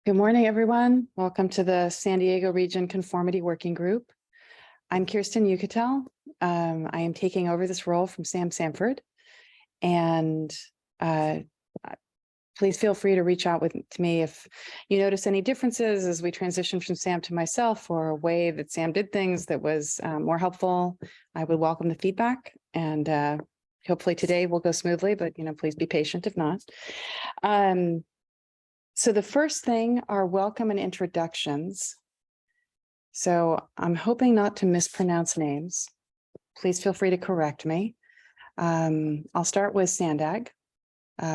Good morning, everyone. Welcome to the San Diego Region Conformity Working Group. I'm Kirsten Yucatel. I am taking over this role from Sam Sanford. And please feel free to reach out to me if you notice any differences as we transition from Sam to myself, or a way that Sam did things that was more helpful. I would welcome the feedback, and hopefully today will go smoothly, but please be patient if not. So the first thing are welcome and introductions. So I'm hoping not to mispronounce names. Please feel free to correct me. I'll start with Sandag.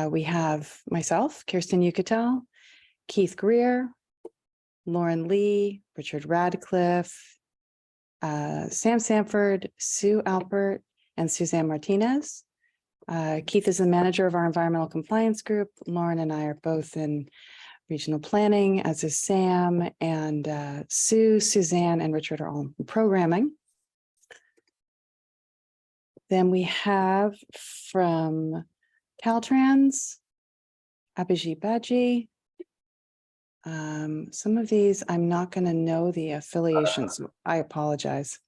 We have myself, Kirsten Yucatel, Keith Greer, Lauren Lee, Richard Radcliffe, Sam Sanford, Sue Alpert, and Suzanne Martinez. Keith is the manager of our environmental compliance group. Lauren and I are both in regional planning, as is Sam, and Sue, Suzanne, and Richard are all in programming. Then we have from Caltrans, Abhijit Baji. Some of these I'm not going to know the affiliations. I apologize.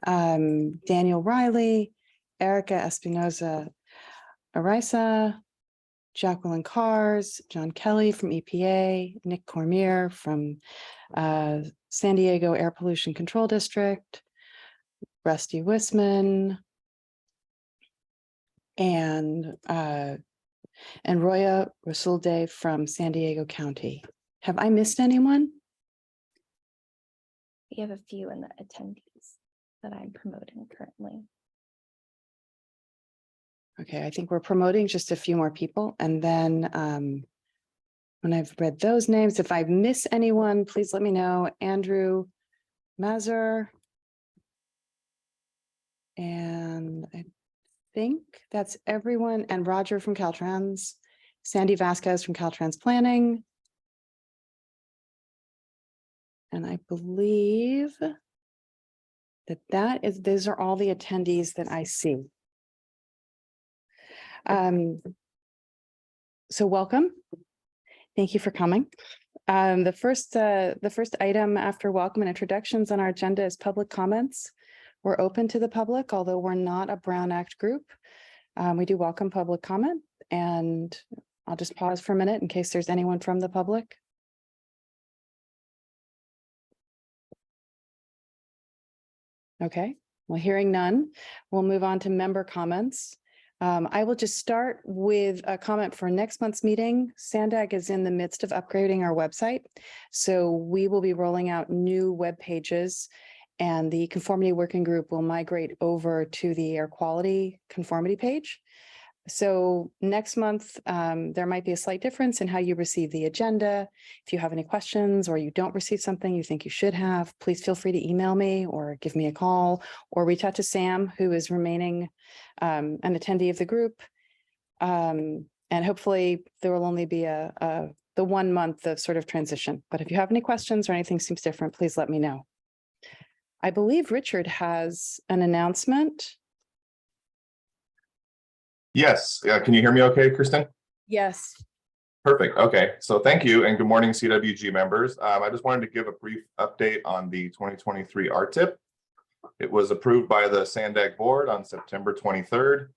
Daniel Riley, Erica Espinoza Arisa, Jacqueline Cars, John Kelly from EPA, Nick Cormier from San Diego Air Pollution Control District, Rusty Wisman, and Roya Rasulde from San Diego County. Have I missed anyone? We have a few in the attendees that I'm promoting currently. Okay, I think we're promoting just a few more people. And then when I've read those names, if I miss anyone, please let me know. Andrew Mazur. And I think that's everyone. And Roger from Caltrans, Sandy Vasquez from Caltrans Planning. And I believe that those are all the attendees that I see. So welcome. Thank you for coming. The first item after welcome and introductions on our agenda is public comments. We're open to the public, although we're not a Brown Act group. We do welcome public comment, and I'll just pause for a minute in case there's anyone from the public. Okay, well, hearing none, we'll move on to member comments. I will just start with a comment for next month's meeting. Sandag is in the midst of upgrading our website, so we will be rolling out new web pages, and the Conformity Working Group will migrate over to the air quality conformity page. So next month, there might be a slight difference in how you receive the agenda. If you have any questions or you don't receive something you think you should have, please feel free to email me or give me a call or reach out to Sam, who is remaining an attendee of the group. And hopefully there will only be the 1 month of sort of transition. But if you have any questions or anything seems different, please let me know. I believe Richard has an announcement. Yes. Can you hear me okay, Kristen? Yes. Perfect. Okay. So thank you and good morning, CWG members. I just wanted to give a brief update on the 2023 RTIP. It was approved by the Sandag board on September 23rd.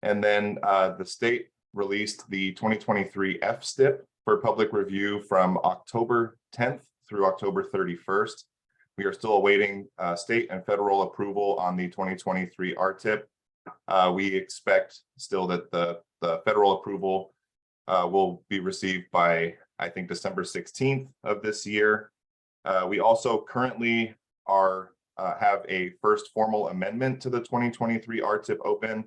And then the state released the 2023 FSTIP for public review from October 10th through October 31st. We are still awaiting state and federal approval on the 2023 RTIP. We expect still that the federal approval will be received by, I think, December 16th of this year. We also currently have a first formal amendment to the 2023 RTIP open,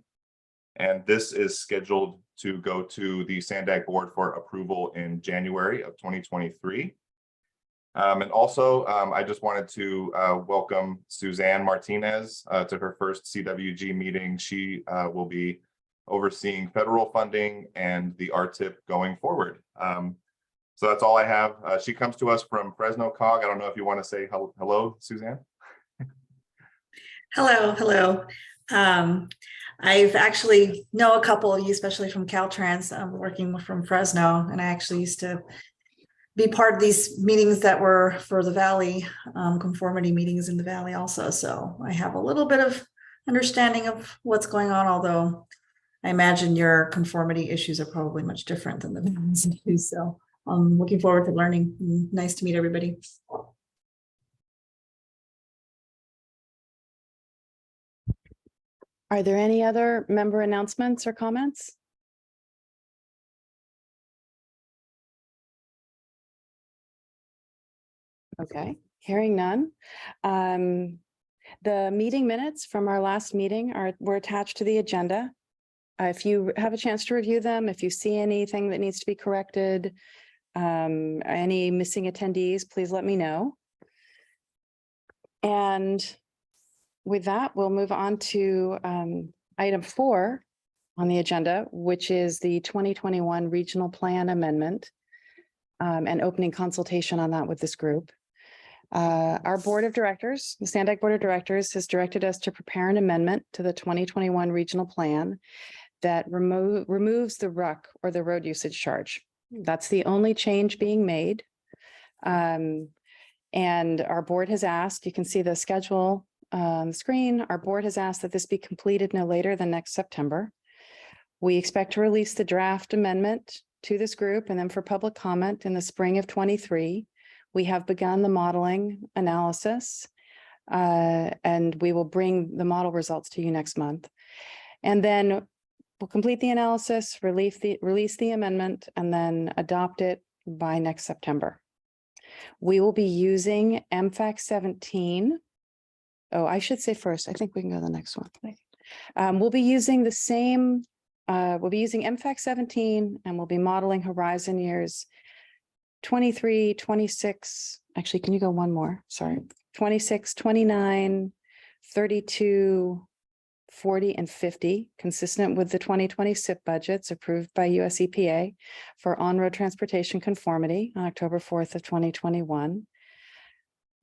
and this is scheduled to go to the Sandag board for approval in January of 2023. And also, I just wanted to welcome Suzanne Martinez to her first CWG meeting. She will be overseeing federal funding and the RTIP going forward. So that's all I have. She comes to us from Fresno COG. I don't know if you want to say hello, Suzanne. Hello. I've actually know a couple of you, especially from Caltrans. I'm working from Fresno, and I actually used to be part of these meetings that were for the Valley, conformity meetings in the Valley also. So I have a little bit of understanding of what's going on, although I imagine your conformity issues are probably much different than the balance issues. So I'm looking forward to learning. Nice to meet everybody. Are there any other member announcements or comments? Okay, hearing none. The meeting minutes from our last meeting were attached to the agenda. If you have a chance to review them, if you see anything that needs to be corrected, any missing attendees, please let me know. And with that, we'll move on to item 4 on the agenda, which is the 2021 Regional Plan Amendment and opening consultation on that with this group. Our board of directors, the Sandag Board of Directors, has directed us to prepare an amendment to the 2021 regional plan that removes the RUC, or the road usage charge. That's the only change being made. And our board has asked, you can see the schedule on the screen, our board has asked that this be completed no later than next September. We expect to release the draft amendment to this group and then for public comment in the spring of 23. We have begun the modeling analysis, and we will bring the model results to you next month. And then we'll complete the analysis, release the amendment, and then adopt it by next September. We will be using MFAC 17. Oh, I should say first, I think we can go to the next one. We'll be using the same, we'll be using MFAC 17, and we'll be modeling horizon years 23, 26, actually, can you go one more? Sorry, 26, 29, 32, 40, and 50, consistent with the 2020 SIP budgets approved by US EPA for on-road transportation conformity on October 4th of 2021.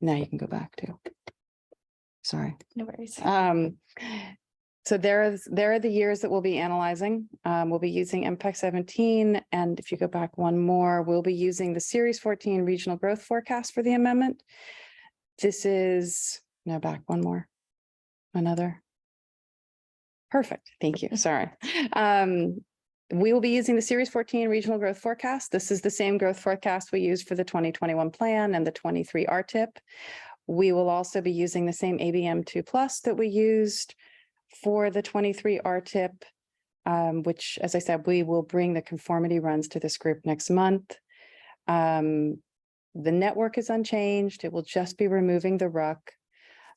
Now you can go back to, sorry. No worries. So there are the years that we'll be analyzing. We'll be using MPEC 17. And if you go back one more, we'll be using the Series 14 regional growth forecast for the amendment. This is, no, back one more, another. Perfect, thank you, sorry. We will be using the Series 14 regional growth forecast. This is the same growth forecast we used for the 2021 plan and the 23 RTIP. We will also be using the same ABM2 plus that we used for the 23 RTIP, which, as I said, we will bring the conformity runs to this group next month. The network is unchanged. It will just be removing the RUC.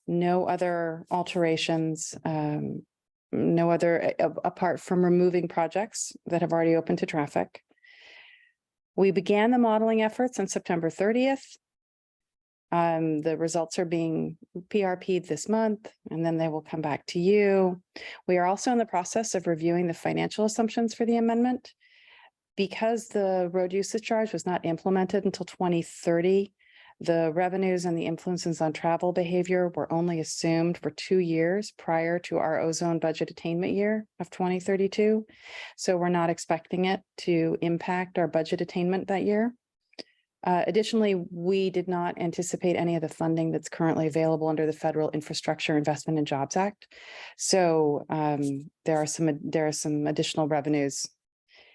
No other alterations, no other, apart from removing projects that have already opened to traffic. We began the modeling efforts on September 30th. The results are being PRP'd this month, and then they will come back to you. We are also in the process of reviewing the financial assumptions for the amendment. Because the road usage charge was not implemented until 2030, the revenues and the influences on travel behavior were only assumed for 2 years prior to our ozone budget attainment year of 2032. So we're not expecting it to impact our budget attainment that year. Additionally, we did not anticipate any of the funding that's currently available under the Federal Infrastructure Investment and Jobs Act. So there are some additional revenues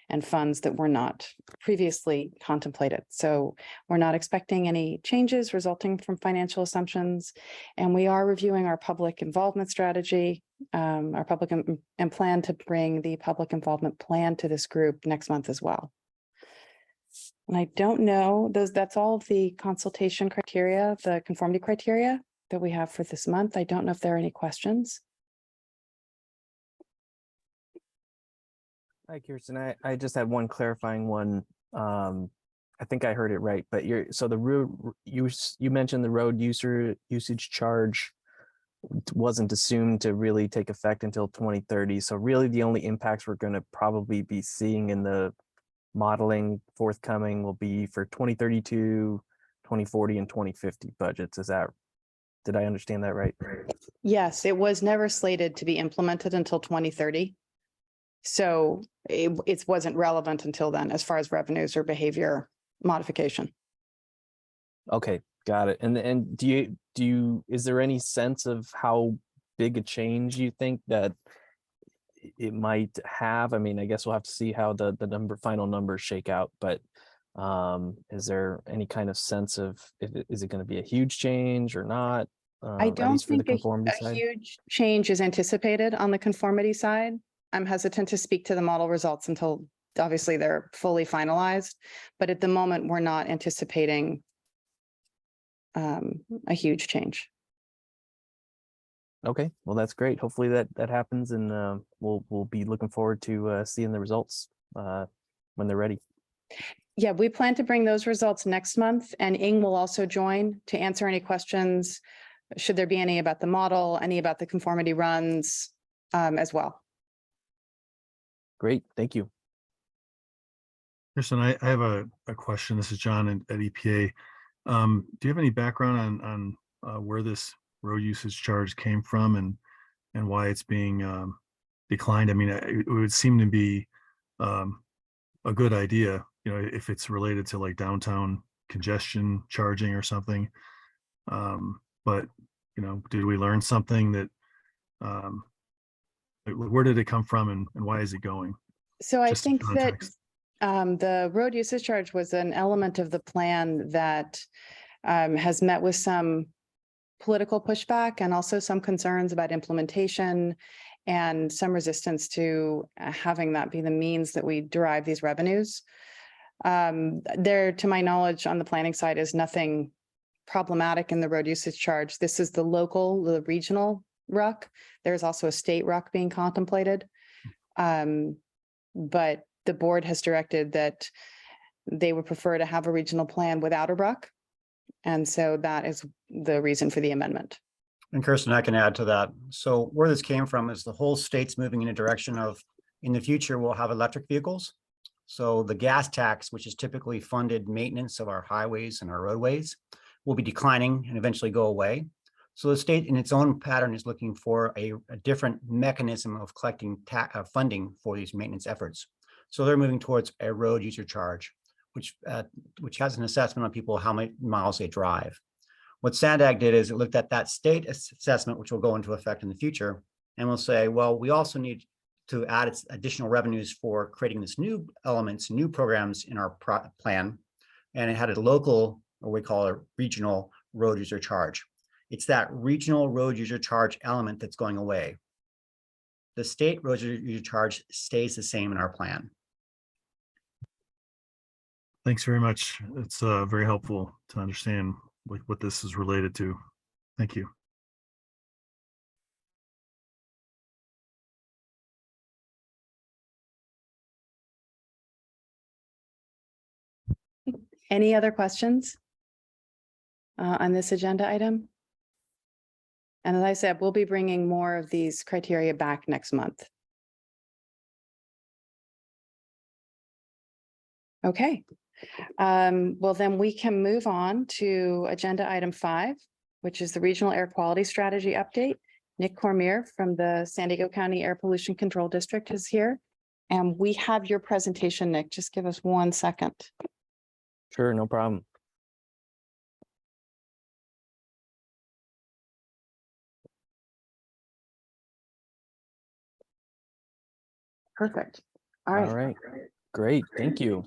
and funds that were not previously contemplated. So we're not expecting any changes resulting from financial assumptions. And we are reviewing our public involvement strategy, our public and plan to bring the public involvement plan to this group next month as well. And I don't know, that's all of the consultation criteria, the conformity criteria that we have for this month. I don't know if there are any questions. Hi, Kirsten. I just had one clarifying one. I think I heard it right, but so the road you mentioned the road usage charge wasn't assumed to really take effect until 2030. So really the only impacts we're going to probably be seeing in the modeling forthcoming will be for 2032, 2040, and 2050 budgets. Is that Did I understand that right? Yes, it was never slated to be implemented until 2030. So it wasn't relevant until then, as far as revenues or behavior modification. Okay, got it. And do you is there any sense of how big a change you think that it might have? I mean, I guess we'll have to see how the final numbers shake out, but is there any kind of sense of is it going to be a huge change or not? I At don't least for the think conformity a side. huge change is anticipated on the conformity side. I'm hesitant to speak to the model results until obviously they're fully finalized. But at the moment, we're not anticipating a huge change. Okay, well, that's great. Hopefully that happens, and we'll be looking forward to seeing the results when they're ready. Yeah, we plan to bring those results next month, and Ing will also join to answer any questions. Should there be any about the model, any about the conformity runs as well. Great, thank you. Kirsten, I have a question. This is John at EPA. Do you have any background on where this road usage charge came from and why it's being declined? I mean, it would seem to be a good idea, if it's related to like downtown congestion charging or something. But did we learn something that where did it come from and why is it going? So I Just in think that context. the road usage charge was an element of the plan that has met with some political pushback and also some concerns about implementation and some resistance to having that be the means that we derive these revenues. There, to my knowledge, on the planning side is nothing problematic in the road usage charge. This is the regional RUC. There's also a state RUC being contemplated. But the board has directed that they would prefer to have a regional plan without a RUC. And so that is the reason for the amendment. And Kirsten, I can add to that. So where this came from is the whole state's moving in a direction of, in the future, we'll have electric vehicles. So the gas tax, which is typically funded maintenance of our highways and our roadways, will be declining and eventually go away. So the state in its own pattern is looking for a different mechanism of collecting funding for these maintenance efforts. So they're moving towards a road user charge, which has an assessment on people, how many miles they drive. What SANDAG did is it looked at that state assessment, which will go into effect in the future, and will say, well, we also need to add additional revenues for creating this new elements, new programs in our plan. And it had a local, or we call it regional road user charge. It's that regional road user charge element that's going away. The state road user charge stays the same in our plan. Thanks very much. It's very helpful to understand what this is related to. Thank you. Any other questions on this agenda item? And as I said, we'll be bringing more of these criteria back next month. Okay. Well, then we can move on to agenda item 5, which is the Regional Air Quality Strategy Update. Nick Cormier from the San Diego County Air Pollution Control District is here. And we have your presentation, Nick. Just give us 1 second. Sure, no problem. Perfect. All right. All right, great, thank you.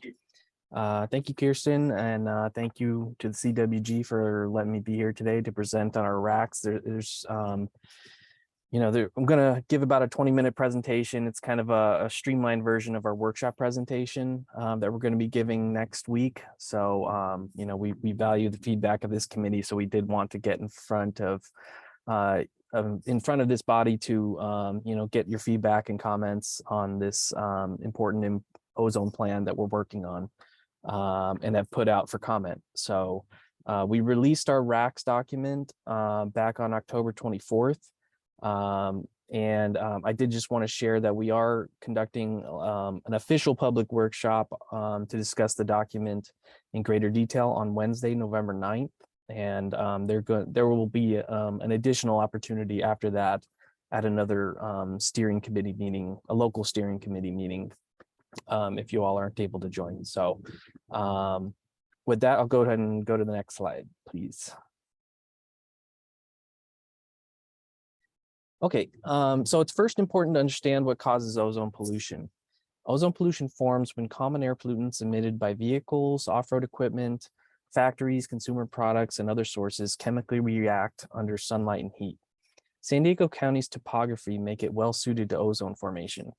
Thank you, Kirsten, and thank you to the CWG for letting me be here today to present on our racks. I'm gonna give about a 20-minute presentation. It's kind of a streamlined version of our workshop presentation that we're going to be giving next week. So, we value the feedback of this committee, so we did want to get in front of this body to, get your feedback and comments on this important ozone plan that we're working on and have put out for comment. So we released our RACS document back on October 24th. I did just want to share that we are conducting an official public workshop to discuss the document in greater detail on Wednesday, November 9th. And there will be an additional opportunity after that at another steering committee meeting, a local steering committee meeting, if you all aren't able to join. So with that, I'll go ahead and go to the next slide, please. Okay, so it's first important to understand what causes ozone pollution. Ozone pollution forms when common air pollutants emitted by vehicles, off-road equipment, factories, consumer products, and other sources chemically react under sunlight and heat. San Diego County's topography make it well suited to ozone formation.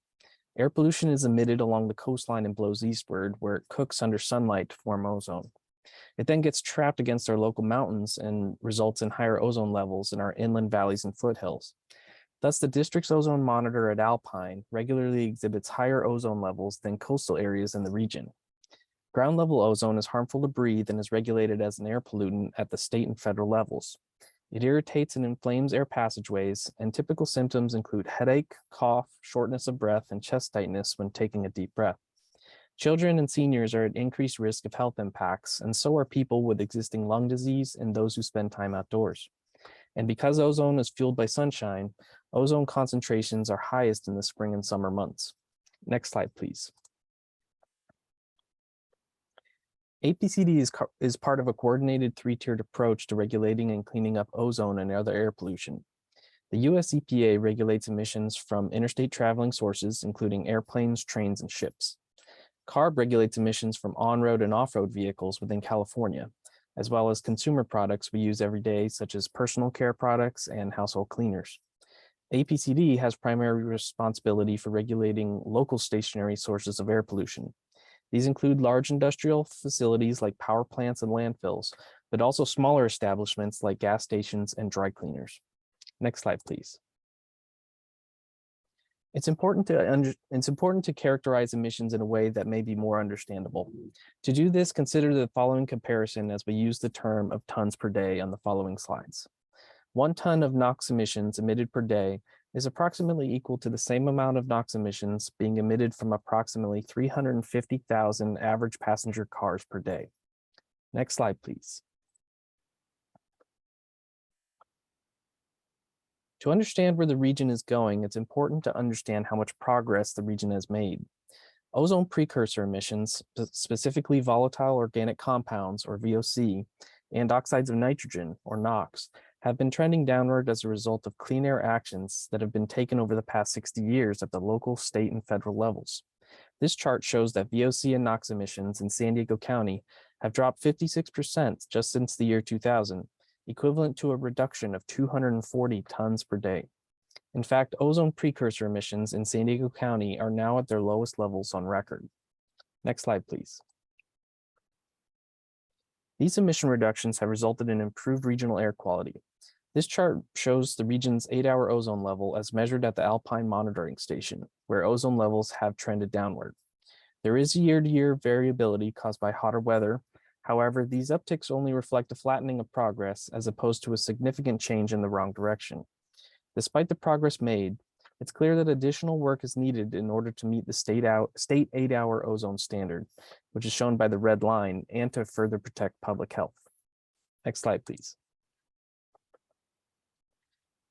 Air pollution is emitted along the coastline and blows eastward, where it cooks under sunlight to form ozone. It then gets trapped against our local mountains and results in higher ozone levels in our inland valleys and foothills. Thus, the district's ozone monitor at Alpine regularly exhibits higher ozone levels than coastal areas in the region. Ground level ozone is harmful to breathe and is regulated as an air pollutant at the state and federal levels. It irritates and inflames air passageways, and typical symptoms include headache, cough, shortness of breath, and chest tightness when taking a deep breath. Children and seniors are at increased risk of health impacts, and so are people with existing lung disease and those who spend time outdoors. And because ozone is fueled by sunshine, ozone concentrations are highest in the spring and summer months. Next slide, please. APCD is part of a coordinated three-tiered approach to regulating and cleaning up ozone and other air pollution. The US EPA regulates emissions from interstate traveling sources, including airplanes, trains, and ships. CARB regulates emissions from on-road and off-road vehicles within California, as well as consumer products we use every day, such as personal care products and household cleaners. APCD has primary responsibility for regulating local stationary sources of air pollution. These include large industrial facilities like power plants and landfills, but also smaller establishments like gas stations and dry cleaners. Next slide, please. It's important to characterize emissions in a way that may be more understandable. To do this, consider the following comparison as we use the term of tons per day on the following slides. 1 ton of NOx emissions emitted per day is approximately equal to the same amount of NOx emissions being emitted from approximately 350,000 average passenger cars per day. Next slide, please. To understand where the region is going, it's important to understand how much progress the region has made. Ozone precursor emissions, specifically volatile organic compounds, or VOC, and oxides of nitrogen, or NOx, have been trending downward as a result of clean air actions that have been taken over the past 60 years at the local, state, and federal levels. This chart shows that VOC and NOx emissions in San Diego County have dropped 56% just since the year 2000, equivalent to a reduction of 240 tons per day. In fact, ozone precursor emissions in San Diego County are now at their lowest levels on record. Next slide, please. These emission reductions have resulted in improved regional air quality. This chart shows the region's 8-hour ozone level as measured at the Alpine Monitoring Station, where ozone levels have trended downward. There is year-to-year variability caused by hotter weather. However, these upticks only reflect a flattening of progress as opposed to a significant change in the wrong direction. Despite the progress made, it's clear that additional work is needed in order to meet the state 8-hour ozone standard, which is shown by the red line, and to further protect public health. Next slide, please.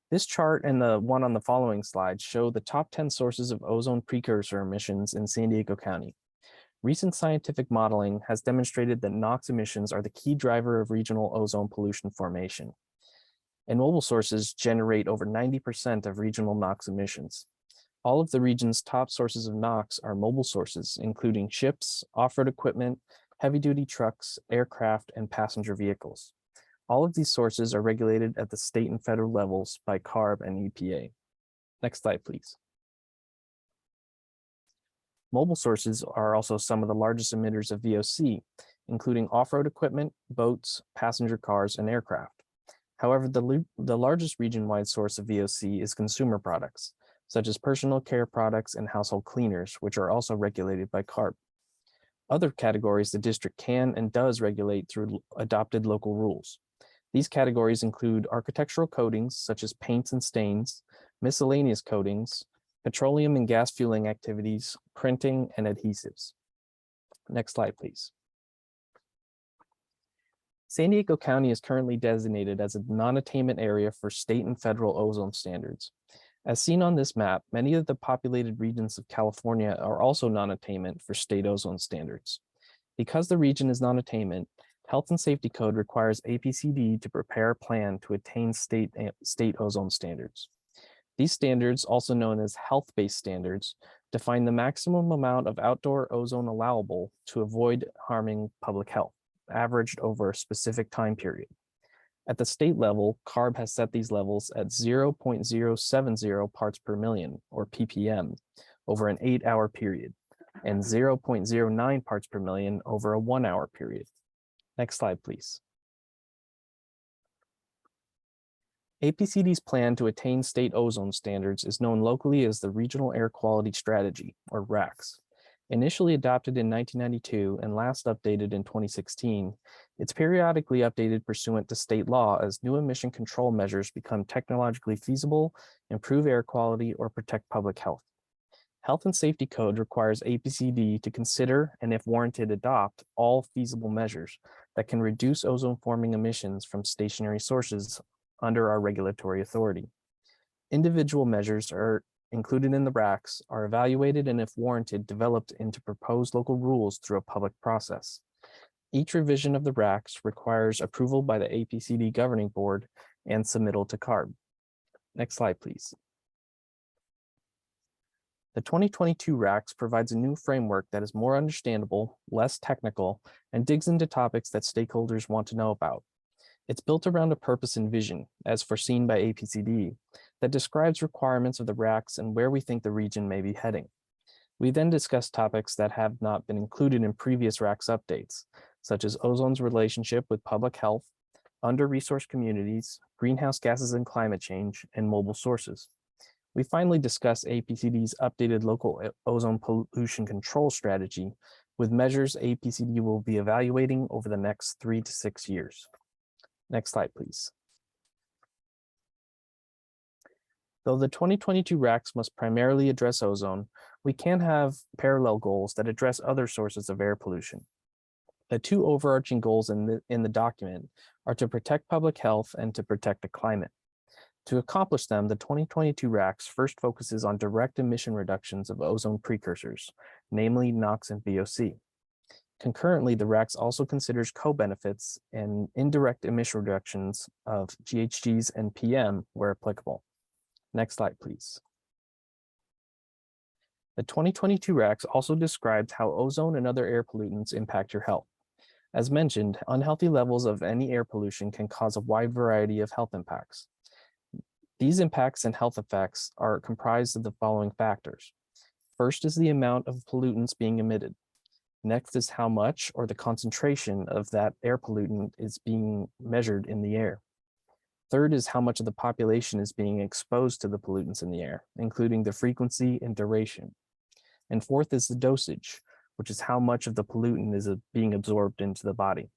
This chart and the one on the following slide show the top 10 sources of ozone precursor emissions in San Diego County. Recent scientific modeling has demonstrated that NOx emissions are the key driver of regional ozone pollution formation. And mobile sources generate over 90% of regional NOx emissions. All of the region's top sources of NOx are mobile sources, including ships, off-road equipment, heavy-duty trucks, aircraft, and passenger vehicles. All of these sources are regulated at the state and federal levels by CARB and EPA. Next slide, please. Mobile sources are also some of the largest emitters of VOC, including off-road equipment, boats, passenger cars, and aircraft. However, the largest region-wide source of VOC is consumer products, such as personal care products and household cleaners, which are also regulated by CARB. Other categories the district can and does regulate through adopted local rules. These categories include architectural coatings, such as paints and stains, miscellaneous coatings, petroleum and gas fueling activities, printing, and adhesives. Next slide, please. San Diego County is currently designated as a non-attainment area for state and federal ozone standards. As seen on this map, many of the populated regions of California are also non-attainment for state ozone standards. Because the region is non-attainment, Health and Safety Code requires APCD to prepare a plan to attain state ozone standards. These standards, also known as health-based standards, define the maximum amount of outdoor ozone allowable to avoid harming public health, averaged over a specific time period. At the state level, CARB has set these levels at 0.070 parts per million, or ppm, over an 8-hour period, and 0.09 parts per million over a 1-hour period. Next slide, please. APCD's plan to attain state ozone standards is known locally as the Regional Air Quality Strategy, or RAQS. Initially adopted in 1992 and last updated in 2016, it's periodically updated pursuant to state law as new emission control measures become technologically feasible, improve air quality, or protect public health. Health and Safety Code requires APCD to consider and, if warranted, adopt all feasible measures that can reduce ozone-forming emissions from stationary sources under our regulatory authority. Individual measures are included in the RAQS are evaluated and, if warranted, developed into proposed local rules through a public process. Each revision of the RAQS requires approval by the APCD Governing Board and submittal to CARB. Next slide, please. The 2022 RAQS provides a new framework that is more understandable, less technical, and digs into topics that stakeholders want to know about. It's built around a purpose and vision, as foreseen by APCD, that describes requirements of the RAQS and where we think the region may be heading. We then discuss topics that have not been included in previous RAQS updates, such as ozone's relationship with public health, under-resourced communities, greenhouse gases and climate change, and mobile sources. We finally discuss APCD's updated local ozone pollution control strategy with measures APCD will be evaluating over the next 3 to 6 years. Next slide, please. Though the 2022 RAQS must primarily address ozone, we can have parallel goals that address other sources of air pollution. The two overarching goals in the document are to protect public health and to protect the climate. To accomplish them, the 2022 RAQS first focuses on direct emission reductions of ozone precursors, namely NOx and VOC. Concurrently, the RAQS also considers co-benefits and indirect emission reductions of GHGs and PM where applicable. Next slide, please. The 2022 RAQS also describes how ozone and other air pollutants impact your health. As mentioned, unhealthy levels of any air pollution can cause a wide variety of health impacts. These impacts and health effects are comprised of the following factors. First is the amount of pollutants being emitted. Next is how much or the concentration of that air pollutant is being measured in the air. Third is how much of the population is being exposed to the pollutants in the air, including the frequency and duration. And fourth is the dosage, which is how much of the pollutant is being absorbed into the body.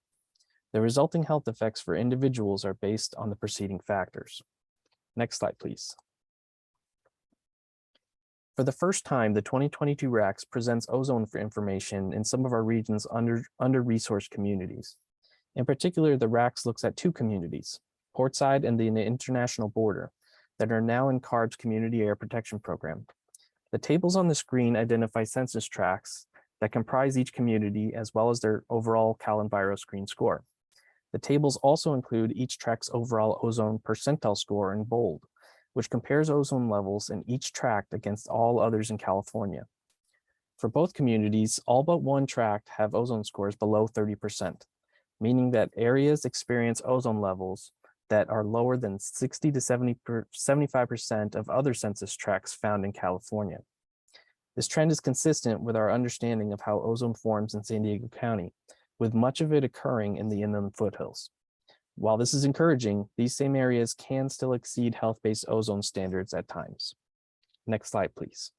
The resulting health effects for individuals are based on the preceding factors. Next slide, please. For the first time, the 2022 RAQS presents ozone for information in some of our region's under-resourced communities. In particular, the RAQS looks at two communities, Portside and the international border, that are now in CARB's Community Air Protection Program. The tables on the screen identify census tracts that comprise each community as well as their overall CalEnviroscreen score. The tables also include each tract's overall ozone percentile score in bold, which compares ozone levels in each tract against all others in California. For both communities, all but one tract have ozone scores below 30%, meaning that areas experience ozone levels that are lower than 60 to 75% of other census tracts found in California. This trend is consistent with our understanding of how ozone forms in San Diego County, with much of it occurring in the inland foothills. While this is encouraging, these same areas can still exceed health-based ozone standards at times. Next slide, please.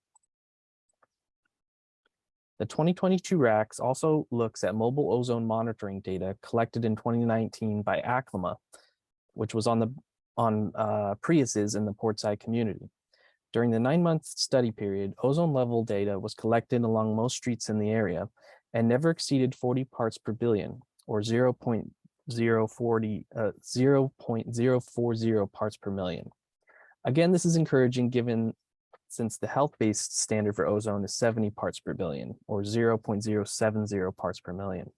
The 2022 RAQS also looks at mobile ozone monitoring data collected in 2019 by ACLIMA, which was on Priuses in the Portside community. During the 9-month study period, ozone level data was collected along most streets in the area and never exceeded 40 parts per billion, or 0.001 0.040 parts per million. Again, this is encouraging given since the health-based standard for ozone is 70 parts per billion or 0.070 parts per million.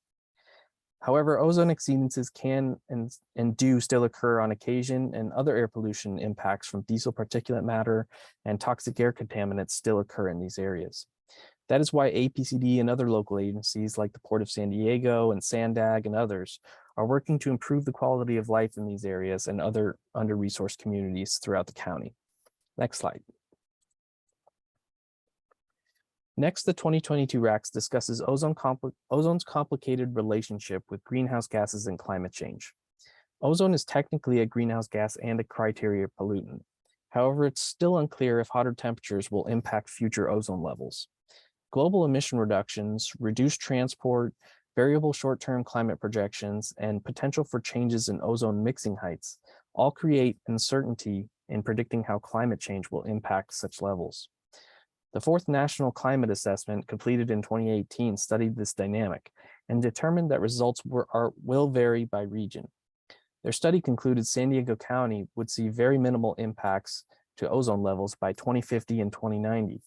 However, ozone exceedances can and do still occur on occasion, and other air pollution impacts from diesel particulate matter and toxic air contaminants still occur in these areas. That is why APCD and other local agencies like the Port of San Diego and SANDAG and others are working to improve the quality of life in these areas and other under-resourced communities throughout the county. Next slide. Next, the 2022 RACS discusses ozone's complicated relationship with greenhouse gases and climate change. Ozone is technically a greenhouse gas and a criteria pollutant. However, it's still unclear if hotter temperatures will impact future ozone levels. Global emission reductions, reduced transport, variable short-term climate projections, and potential for changes in ozone mixing heights all create uncertainty in predicting how climate change will impact such levels. The fourth National Climate Assessment, completed in 2018, studied this dynamic and determined that results will vary by region. Their study concluded San Diego County would see very minimal impacts to ozone levels by 2050 and 2090,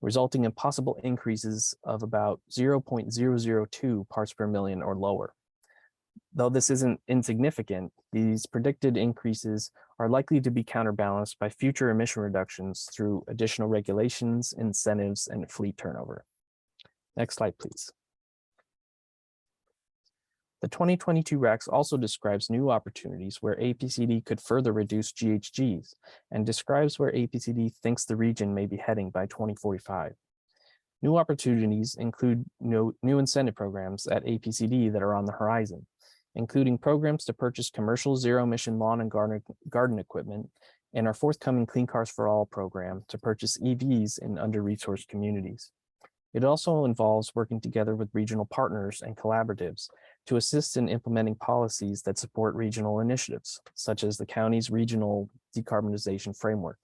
resulting in possible increases of about 0.002 parts per million or lower. Though this isn't insignificant, these predicted increases are likely to be counterbalanced by future emission reductions through additional regulations, incentives, and fleet turnover. Next slide, please. The 2022 RACS also describes new opportunities where APCD could further reduce GHGs and describes where APCD thinks the region may be heading by 2045. New opportunities include new incentive programs at APCD that are on the horizon, including programs to purchase commercial zero-emission lawn and garden equipment, and our forthcoming Clean Cars for All program to purchase EVs in under-resourced communities. It also involves working together with regional partners and collaboratives to assist in implementing policies that support regional initiatives, such as the county's regional decarbonization framework.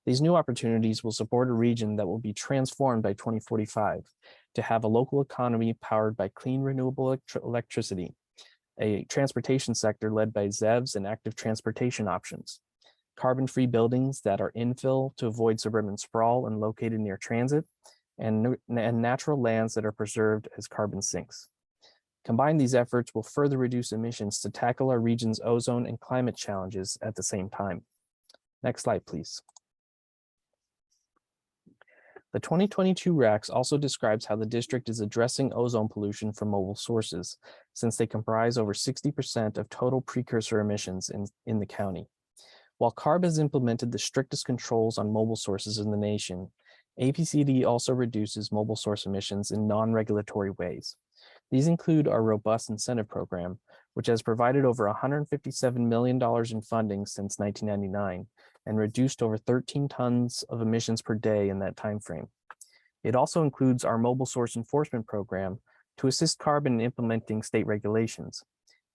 These new opportunities will support a region that will be transformed by 2045 to have a local economy powered by clean, renewable electricity, a transportation sector led by ZEVs and active transportation options, carbon-free buildings that are infill to avoid suburban sprawl and located near transit, and natural lands that are preserved as carbon sinks. Combined, these efforts will further reduce emissions to tackle our region's ozone and climate challenges at the same time. Next slide, please. The 2022 RACS also describes how the district is addressing ozone pollution from mobile sources, since they comprise over 60% of total precursor emissions in the county. While CARB has implemented the strictest controls on mobile sources in the nation, APCD also reduces mobile source emissions in non-regulatory ways. These include our robust incentive program, which has provided over $157 million in funding since 1999 and reduced over 13 tons of emissions per day in that timeframe. It also includes our mobile source enforcement program to assist CARB in implementing state regulations,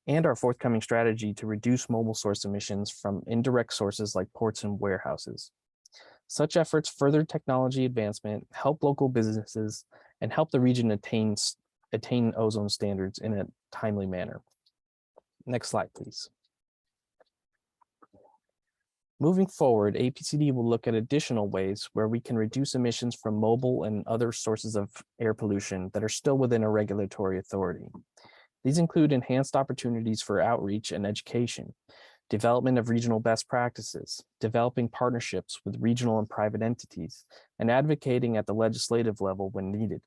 and our forthcoming strategy to reduce mobile source emissions from indirect sources like ports and warehouses. Such efforts further technology advancement, help local businesses, and help the region attain ozone standards in a timely manner. Next slide, please. Moving forward, APCD will look at additional ways where we can reduce emissions from mobile and other sources of air pollution that are still within a regulatory authority. These include enhanced opportunities for outreach and education, development of regional best practices, developing partnerships with regional and private entities, and advocating at the legislative level when needed.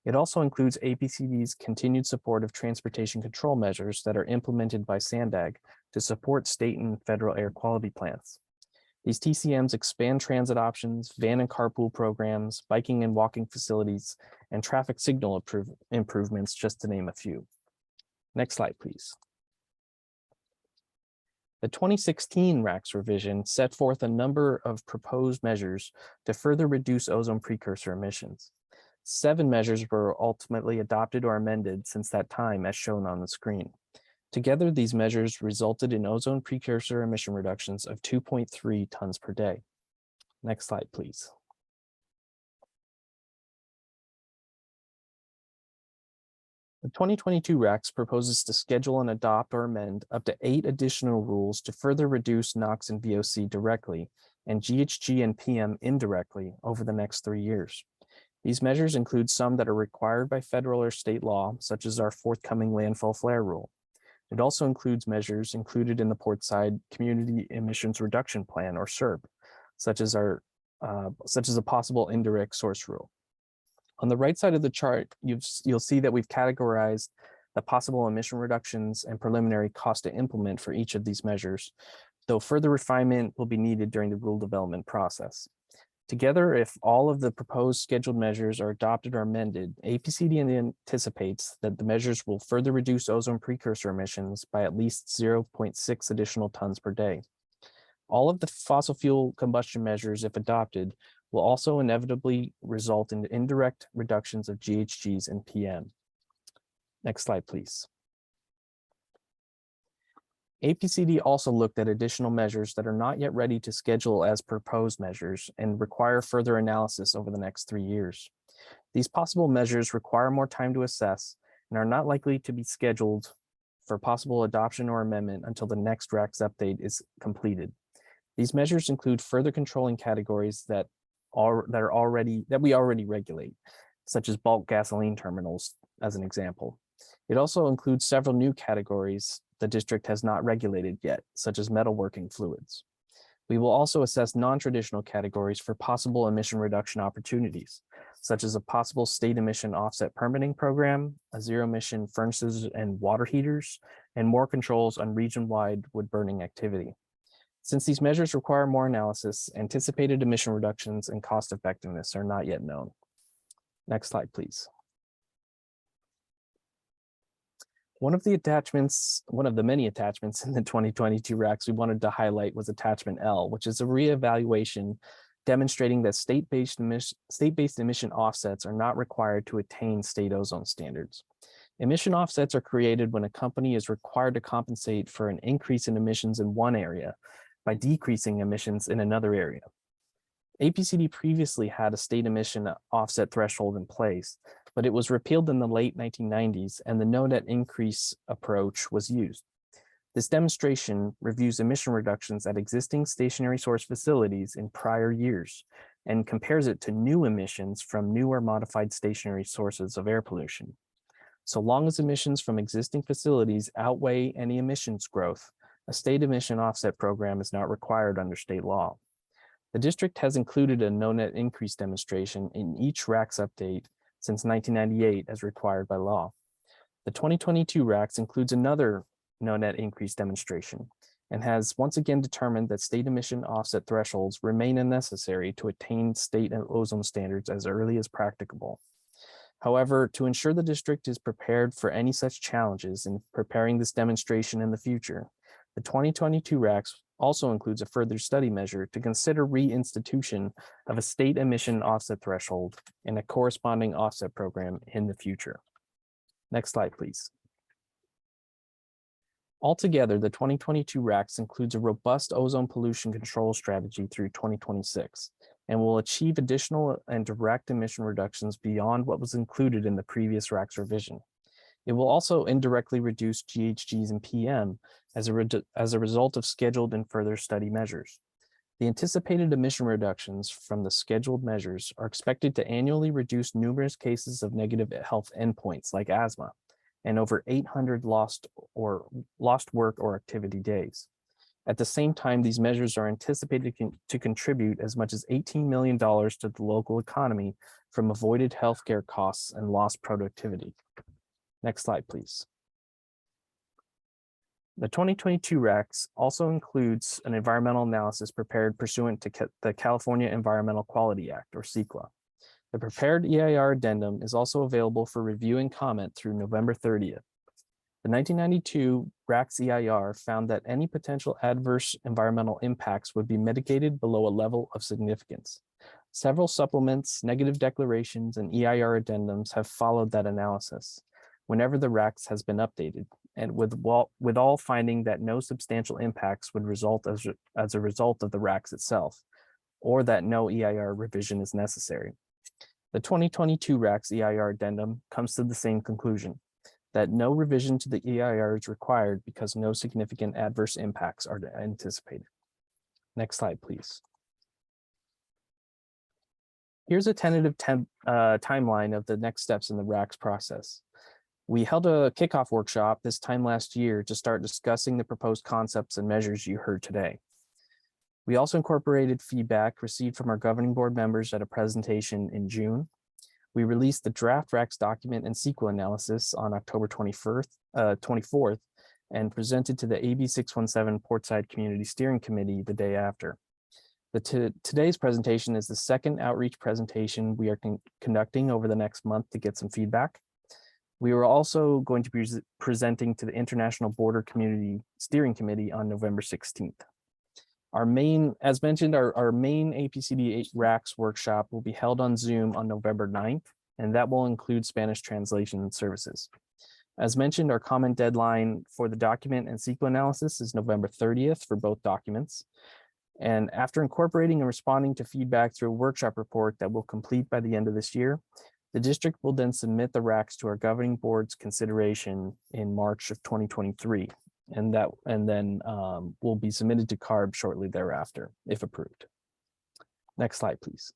It also includes APCD's continued support of transportation control measures that are implemented by SANDAG to support state and federal air quality plans. These TCMs expand transit options, van and carpool programs, biking and walking facilities, and traffic signal improvements, just to name a few. Next slide, please. The 2016 RACS revision set forth a number of proposed measures to further reduce ozone precursor emissions. 7 measures were ultimately adopted or amended since that time, as shown on the screen. Together, these measures resulted in ozone precursor emission reductions of 2.3 tons per day. Next slide, please. The 2022 RACS proposes to schedule and adopt or amend up to 8 additional rules to further reduce NOx and VOC directly and GHG and PM indirectly over the next 3 years. These measures include some that are required by federal or state law, such as our forthcoming landfill flare rule. It also includes measures included in the Portside Community Emissions Reduction Plan, or CERP, such as a possible indirect source rule. On the right side of the chart, you'll see that we've categorized the possible emission reductions and preliminary cost to implement for each of these measures, though further refinement will be needed during the rule development process. Together, if all of the proposed scheduled measures are adopted or amended, APCD anticipates that the measures will further reduce ozone precursor emissions by at least 0.6 additional tons per day. All of the fossil fuel combustion measures, if adopted, will also inevitably result in indirect reductions of GHGs and PM. Next slide, please. APCD also looked at additional measures that are not yet ready to schedule as proposed measures and require further analysis over the next 3 years. These possible measures require more time to assess and are not likely to be scheduled for possible adoption or amendment until the next RACS update is completed. These measures include further controlling categories that we already regulate, such as bulk gasoline terminals, as an example. It also includes several new categories the district has not regulated yet, such as metalworking fluids. We will also assess non-traditional categories for possible emission reduction opportunities, such as a possible state emission offset permitting program, a zero emission furnaces and water heaters, and more controls on region-wide wood burning activity. Since these measures require more analysis, anticipated emission reductions and cost effectiveness are not yet known. Next slide, please. One of the many attachments in the 2022 RACS we wanted to highlight was attachment L, which is a reevaluation demonstrating that state-based emission offsets are not required to attain state ozone standards. Emission offsets are created when a company is required to compensate for an increase in emissions in one area by decreasing emissions in another area. APCD previously had a state emission offset threshold in place, but it was repealed in the late 1990s and the no net increase approach was used. This demonstration reviews emission reductions at existing stationary source facilities in prior years and compares it to new emissions from new or modified stationary sources of air pollution. So long as emissions from existing facilities outweigh any emissions growth, a state emission offset program is not required under state law. The district has included a no net increase demonstration in each RACS update since 1998 as required by law. The 2022 RACS includes another no net increase demonstration and has once again determined that state emission offset thresholds remain unnecessary to attain state ozone standards as early as practicable. However, to ensure the district is prepared for any such challenges in preparing this demonstration in the future, the 2022 RACS also includes a further study measure to consider reinstitution of a state emission offset threshold and a corresponding offset program in the future. Next slide, please. Altogether, the 2022 RACS includes a robust ozone pollution control strategy through 2026 and will achieve additional and direct emission reductions beyond what was included in the previous RACS revision. It will also indirectly reduce GHGs and PM as a result of scheduled and further study measures. The anticipated emission reductions from the scheduled measures are expected to annually reduce numerous cases of negative health endpoints like asthma and over 800 lost work or activity days. At the same time, these measures are anticipated to contribute as much as $18 million to the local economy from avoided healthcare costs and lost productivity. Next slide, please. The 2022 RACS also includes an environmental analysis prepared pursuant to the California Environmental Quality Act, or CEQA. The prepared EIR addendum is also available for review and comment through November 30th. The 1992 RACS EIR found that any potential adverse environmental impacts would be mitigated below a level of significance. Several supplements, negative declarations, and EIR addendums have followed that analysis whenever the RACS has been updated, and with all finding that no substantial impacts would result as a result of the RACS itself, or that no EIR revision is necessary. The 2022 RACS EIR addendum comes to the same conclusion. that no revision to the EIR is required because no significant adverse impacts are anticipated. Next slide, please. Here's a tentative timeline of the next steps in the RACS process. We held a kickoff workshop this time last year to start discussing the proposed concepts and measures you heard today. We also incorporated feedback received from our governing board members at a presentation in June. We released the draft RACS document and SQL analysis on October 24th and presented to the AB 617 Portside Community Steering Committee the day after. Today's presentation is the second outreach presentation we are conducting over the next month to get some feedback. We are also going to be presenting to the International Border Community Steering Committee on November 16th. As mentioned, our main APCD RACS workshop will be held on Zoom on November 9th, and that will include Spanish translation services. As mentioned, our comment deadline for the document and SQL analysis is November 30th for both documents. And after incorporating and responding to feedback through a workshop report that will complete by the end of this year, the district will then submit the RACS to our governing board's consideration in March of 2023. And then will be submitted to CARB shortly thereafter, if approved. Next slide, please.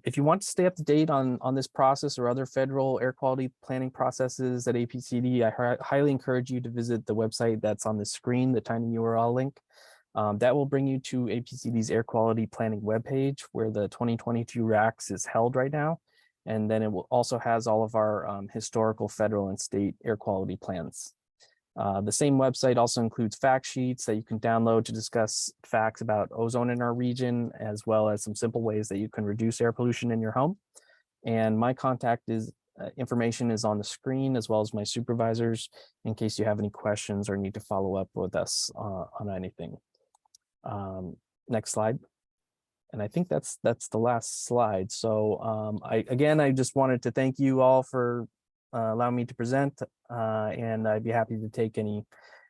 If you want to stay up to date on this process or other federal air quality planning processes at APCD, I highly encourage you to visit the website that's on the screen, the tiny URL link. That will bring you to APCD's air quality planning webpage where the 2022 RACS is held right now. And then it will also has all of our historical federal and state air quality plans. The same website also includes fact sheets that you can download to discuss facts about ozone in our region, as well as some simple ways that you can reduce air pollution in your home. And my contact information is on the screen, as well as my supervisors, in case you have any questions or need to follow up with us on anything. Next slide. And I think that's the last slide. So I just wanted to thank you all for allowing me to present, and I'd be happy to take any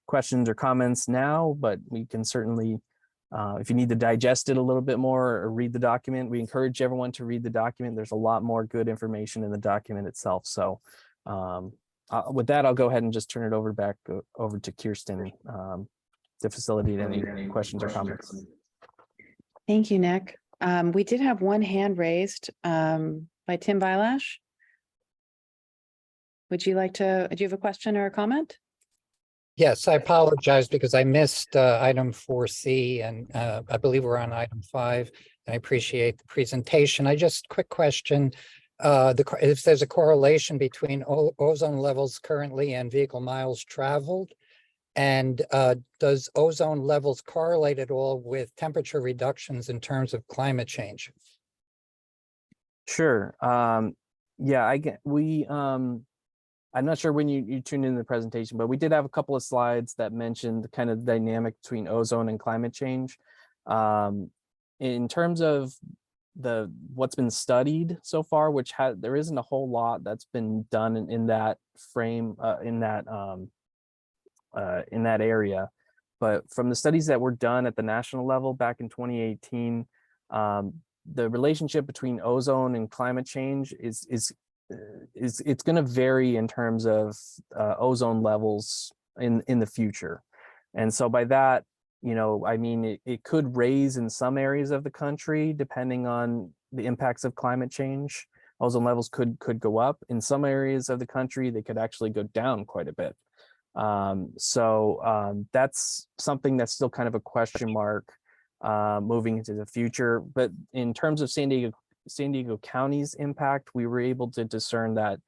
questions or comments now, but we can certainly, if you need to digest it a little bit more or read the document, we encourage everyone to read the document. There's a lot more good information in the document itself. So with that, I'll go ahead and just turn it over to Kirsten to facilitate any questions or comments. Thank you, Nick. We did have one hand raised by Tim Vilash. Do you have a question or a comment? Yes, I apologize because I missed item 4C, and I believe we're on item 5. I appreciate the presentation. Quick question. If there's a correlation between ozone levels currently and vehicle miles traveled, and does ozone levels correlate at all with temperature reductions in terms of climate change? Sure. Yeah, I'm not sure when you tuned in the presentation, but we did have a couple of slides that mentioned kind of the dynamic between ozone and climate change. In terms of what's been studied so far, there isn't a whole lot that's been done in that frame, in that area. But from the studies that were done at the national level back in 2018, the relationship between ozone and climate change it's going to vary in terms of ozone levels in the future. And so by that, I mean, it could raise in some areas of the country, depending on the impacts of climate change. Ozone levels could go up. In some areas of the country, they could actually go down quite a bit. So that's something that's still kind of a question mark moving into the future. But in terms of San Diego County's impact, we were able to discern that,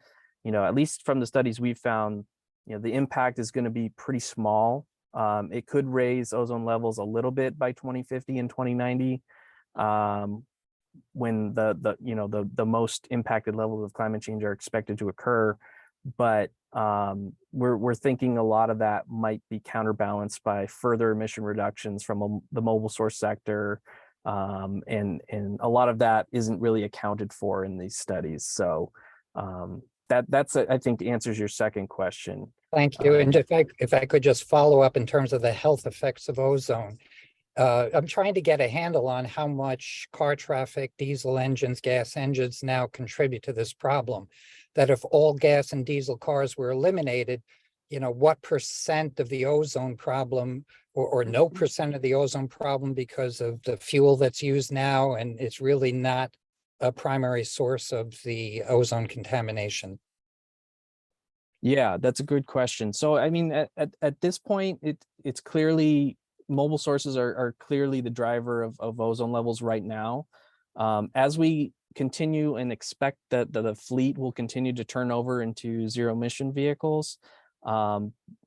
at least from the studies we've found, the impact is going to be pretty small. It could raise ozone levels a little bit by 2050 and 2090, when the most impacted levels of climate change are expected to occur. But we're thinking a lot of that might be counterbalanced by further emission reductions from the mobile source sector. And a lot of that isn't really accounted for in these studies. So that's I think answers your second question. Thank you. And if I could just follow up in terms of the health effects of ozone. I'm trying to get a handle on how much car traffic, diesel engines, gas engines now contribute to this problem. that if all gas and diesel cars were eliminated, what percent of the ozone problem or no percent of the ozone problem because of the fuel that's used now, and it's really not a primary source of the ozone contamination? Yeah, that's a good question. So I mean, at this point, it's clearly mobile sources are clearly the driver of ozone levels right now. As we continue and expect that the fleet will continue to turn over into zero emission vehicles,